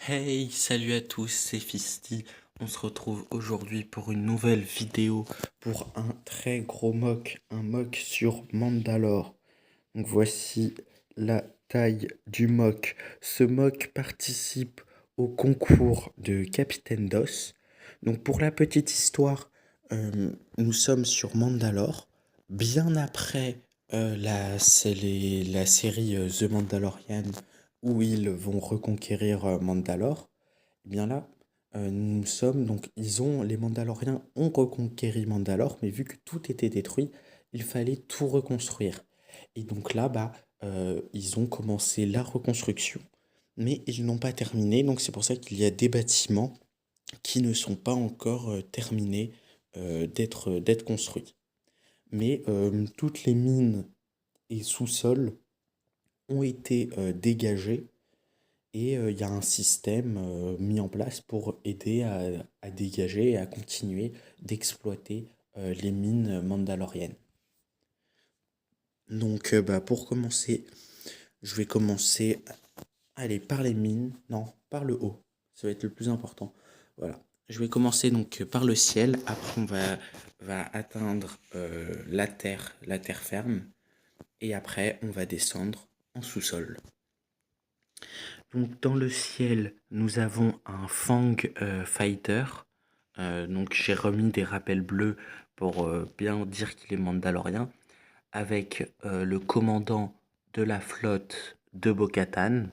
Hey, salut à tous, c'est Fisty. On se retrouve aujourd'hui pour une nouvelle vidéo pour un très gros mock, un mock sur Mandalore. Donc voici la taille du mock. Ce mock participe au concours de Capitaine DOS. Donc pour la petite histoire, nous sommes sur Mandalore, bien après la série The Mandalorian où ils vont reconquérir Mandalore. Et bien là, nous sommes donc les Mandaloriens ont reconquéri Mandalore, mais vu que tout était détruit, il fallait tout reconstruire. Et donc là, ils ont commencé la reconstruction, mais ils n'ont pas terminé. Donc c'est pour ça qu'il y a des bâtiments qui ne sont pas encore terminés d'être construits. Mais toutes les mines et sous-sols ont été dégagés et il y a un système mis en place pour aider à dégager et à continuer d'exploiter les mines mandaloriennes. Donc pour commencer, je vais commencer, allez, par les mines, non, par le haut, ça va être le plus important. Voilà, je vais commencer donc par le ciel, après va atteindre la terre ferme, et après on va descendre en sous-sol. Donc dans le ciel, nous avons un Fang Fighter. Donc j'ai remis des rappels bleus pour bien dire qu'il est mandalorien, avec le commandant de la flotte de Bo-Katan,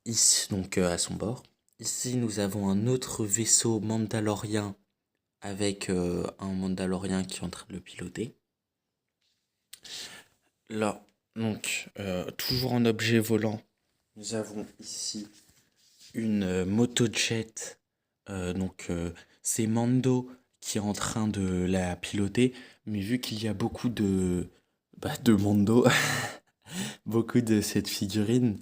ici donc à son bord. Ici nous avons un autre vaisseau mandalorien avec un mandalorien qui est en train de le piloter. Là, donc toujours en objet volant, nous avons ici une motojet. C'est Mando qui est en train de la piloter, mais vu qu'il y a beaucoup de Mando, beaucoup de cette figurine,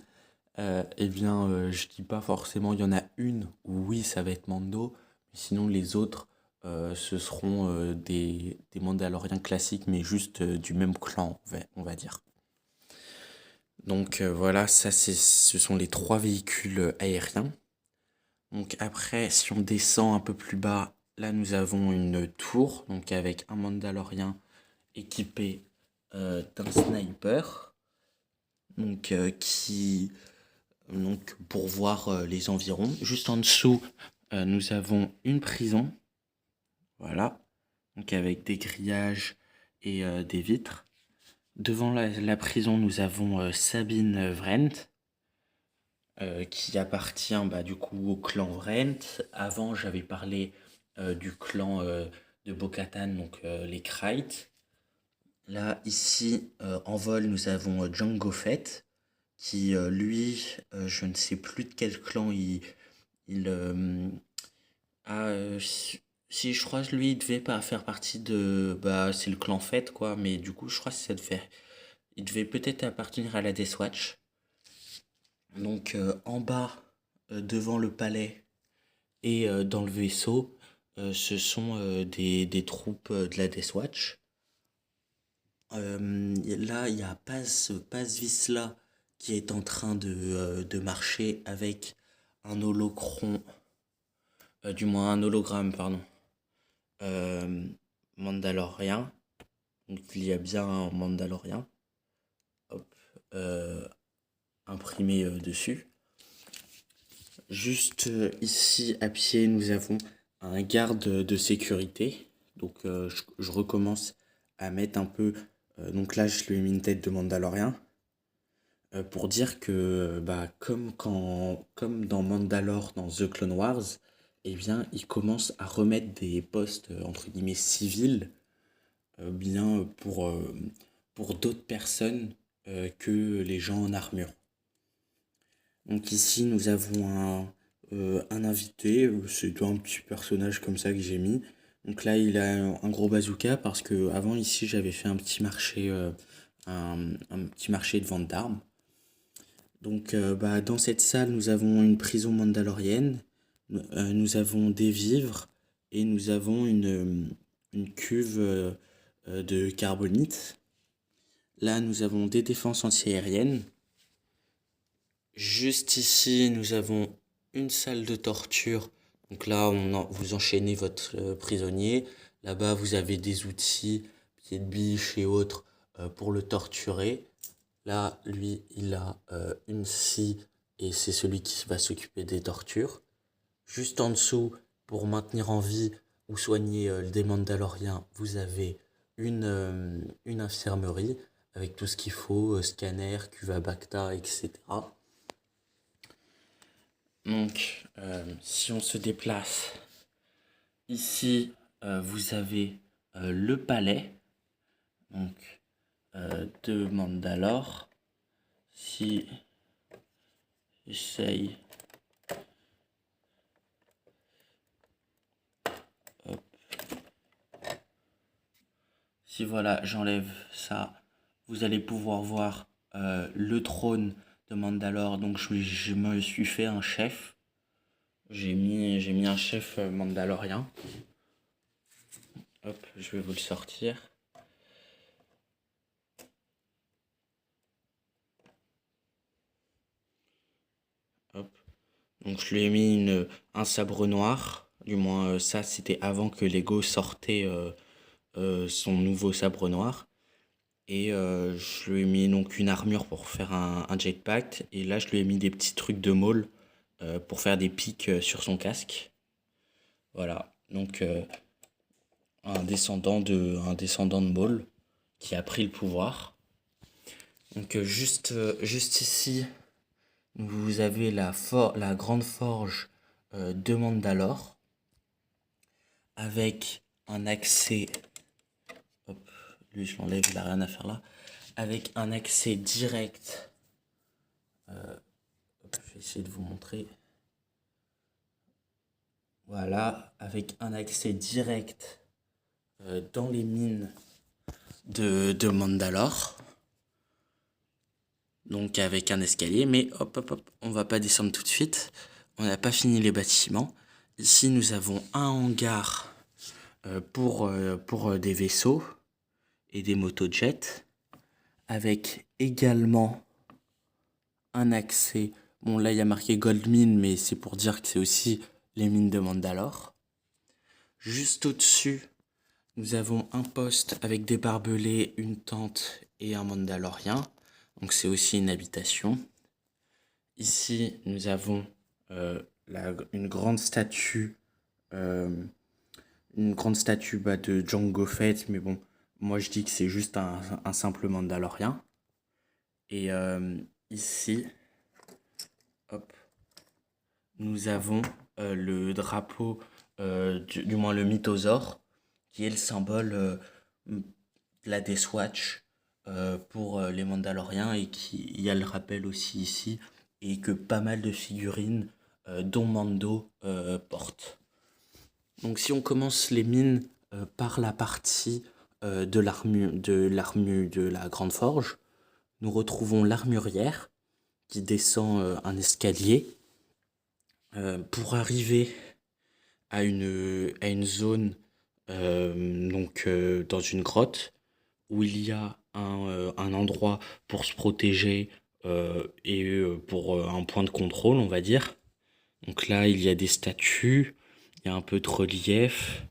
je dis pas forcément il y en a une où oui ça va être Mando, mais sinon les autres ce seront des Mandaloriens classiques, mais juste du même clan, on va dire. Donc voilà, ce sont les trois véhicules aériens. Donc après, si on descend un peu plus bas, là nous avons une tour, donc avec un Mandalorien équipé d'un sniper, donc pour voir les environs. Juste en dessous, nous avons une prison, voilà, donc avec des grillages et des vitres. Devant la prison, nous avons Sabine Wrent, qui appartient du coup au clan Wrent. Avant, j'avais parlé du clan de Bo-Katan, donc les Krayt. Là, ici, en vol, nous avons Jango Fett, qui, lui, je ne sais plus de quel clan il a. Si je crois que lui, il devait pas faire partie de. C'est le clan Fett, quoi, mais du coup, je crois que ça devait. Il devait peut-être appartenir à la Death Watch. Donc, en bas, devant le palais, et dans le vaisseau, ce sont des troupes de la Death Watch. Là, il y a Paz Vizsla qui est en train de marcher avec un holocron, du moins un hologramme, pardon, euh, mandalorien. Donc il y a bien un mandalorien, hop, euh, imprimé dessus. Juste ici à pied, nous avons un garde de sécurité. Donc je recommence à mettre un peu. Donc là, je lui ai mis une tête de Mandalorien. Pour dire que comme dans Mandalore, dans The Clone Wars, eh bien, ils commencent à remettre des postes entre guillemets civils pour d'autres personnes que les gens en armure. Donc ici, nous avons un invité, c'est un petit personnage comme ça que j'ai mis. Donc là, il a un gros bazooka parce que avant ici, j'avais fait un petit marché, un petit marché de vente d'armes. Donc dans cette salle, nous avons une prison mandalorienne, nous avons des vivres et nous avons une cuve de carbonite. Là, nous avons des défenses antiaériennes. Juste ici, nous avons une salle de torture. Donc là, vous enchaînez votre prisonnier. Là-bas, vous avez des outils, pieds de biche et autres pour le torturer. Là, lui, il a une scie et c'est celui qui va s'occuper des tortures. Juste en dessous, pour maintenir en vie ou soigner des Mandaloriens, vous avez une infirmerie avec tout ce qu'il faut, scanner, Cuvabacta, etc. Donc, si on se déplace, ici, vous avez le palais donc, de Mandalore. Si j'essaye, hop, si voilà, j'enlève ça, vous allez pouvoir voir le trône de Mandalore. Donc, je me suis fait un chef. J'ai mis un chef mandalorien. Hop, je vais vous le sortir. Hop. Donc je lui ai mis un sabre noir. Du moins, ça c'était avant que Lego sortait son nouveau sabre noir. Et je lui ai mis donc une armure pour faire un jetpack. Et là, je lui ai mis des petits trucs de maul pour faire des pics sur son casque. Voilà. Donc un descendant de Maul qui a pris le pouvoir. Donc juste ici, vous avez la grande forge de Mandalore avec un accès. Hop, lui je l'enlève, il n'a rien à faire là. Avec un accès direct. Hop, je vais essayer de vous montrer. Voilà, avec un accès direct dans les mines de Mandalore. Donc avec un escalier, mais hop, on va pas descendre tout de suite. On n'a pas fini les bâtiments. Ici, nous avons un hangar pour des vaisseaux et des motojets, avec également un accès. Bon, là, il y a marqué Gold Mine, mais c'est pour dire que c'est aussi les mines de Mandalore. Juste au-dessus, nous avons un poste avec des barbelés, une tente et un Mandalorien. Donc c'est aussi une habitation. Ici, nous avons une grande statue, de Jango Fett, mais bon, moi je dis que c'est juste un simple Mandalorien. Et ici, hop, nous avons le drapeau, du moins le mythosaure, qui est le symbole de la Death Watch pour les Mandaloriens et qui il y a le rappel aussi ici et que pas mal de figurines dont Mando porte. Donc si on commence les mines par la partie de la grande forge, nous retrouvons l'armurière qui descend un escalier pour arriver à une zone dans une grotte où il y a un endroit pour se protéger et pour un point de contrôle, on va dire. Donc là, il y a des statues, il y a un peu de relief.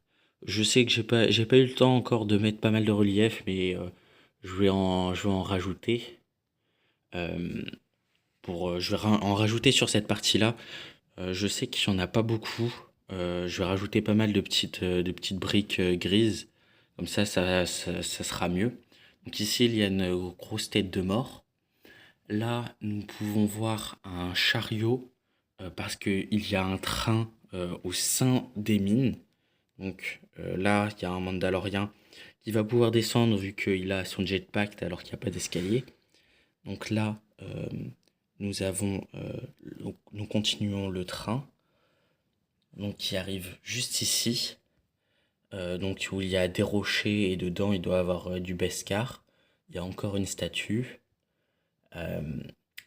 Je sais que j'ai pas eu le temps encore de mettre pas mal de relief, mais je vais en rajouter. Euh, je vais en rajouter sur cette partie-là. Je sais qu'il n'y en a pas beaucoup. Je vais rajouter pas mal de petites briques grises. Comme ça sera mieux. Donc ici, il y a une grosse tête de mort. Là, nous pouvons voir un chariot parce qu'il y a un train au sein des mines. Donc là, il y a un Mandalorien qui va pouvoir descendre vu qu'il a son jetpack alors qu'il n'y a pas d'escalier. Donc là, nous continuons le train donc qui arrive juste ici. Donc où il y a des rochers et dedans il doit y avoir du Beskar. Il y a encore une statue. Euh,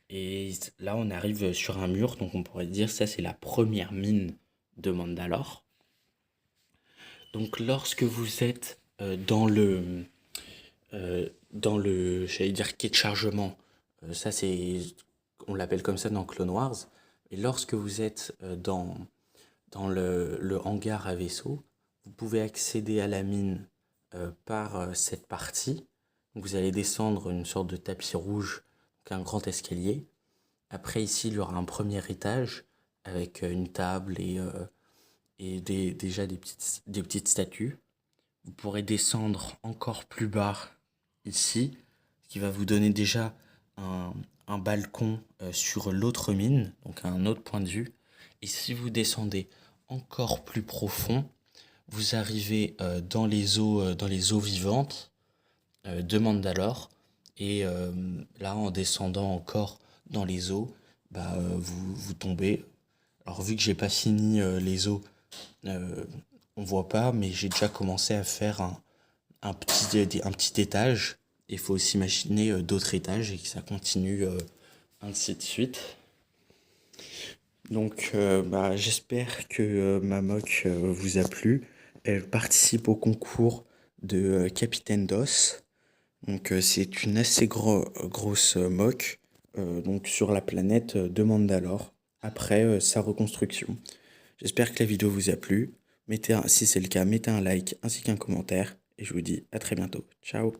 et là on arrive sur un mur, donc on pourrait dire ça c'est la première mine de Mandalore. Donc lorsque vous êtes j'allais dire quai de chargement, ça c'est on l'appelle comme ça dans Clone Wars. Et lorsque vous êtes dans le hangar à vaisseau, vous pouvez accéder à la mine par cette partie. Donc vous allez descendre une sorte de tapis rouge, donc un grand escalier. Après ici, il y aura un premier étage avec une table et déjà des petites statues. Vous pourrez descendre encore plus bas ici, ce qui va vous donner déjà un balcon sur l'autre mine, donc un autre point de vue. Et si vous descendez encore plus profond, vous arrivez dans les eaux vivantes de Mandalore. Et là, en descendant encore dans les eaux, vous tombez. Alors vu que j'ai pas fini les eaux, on voit pas, mais j'ai déjà commencé à faire un petit étage. Il faut aussi imaginer d'autres étages et que ça continue ainsi de suite. Donc j'espère que ma mock vous a plu. Elle participe au concours de Capitaine DOS. Donc c'est une assez grosse mock donc sur la planète de Mandalore après sa reconstruction. J'espère que la vidéo vous a plu. Si c'est le cas, mettez un like ainsi qu'un commentaire et je vous dis à très bientôt. Ciao.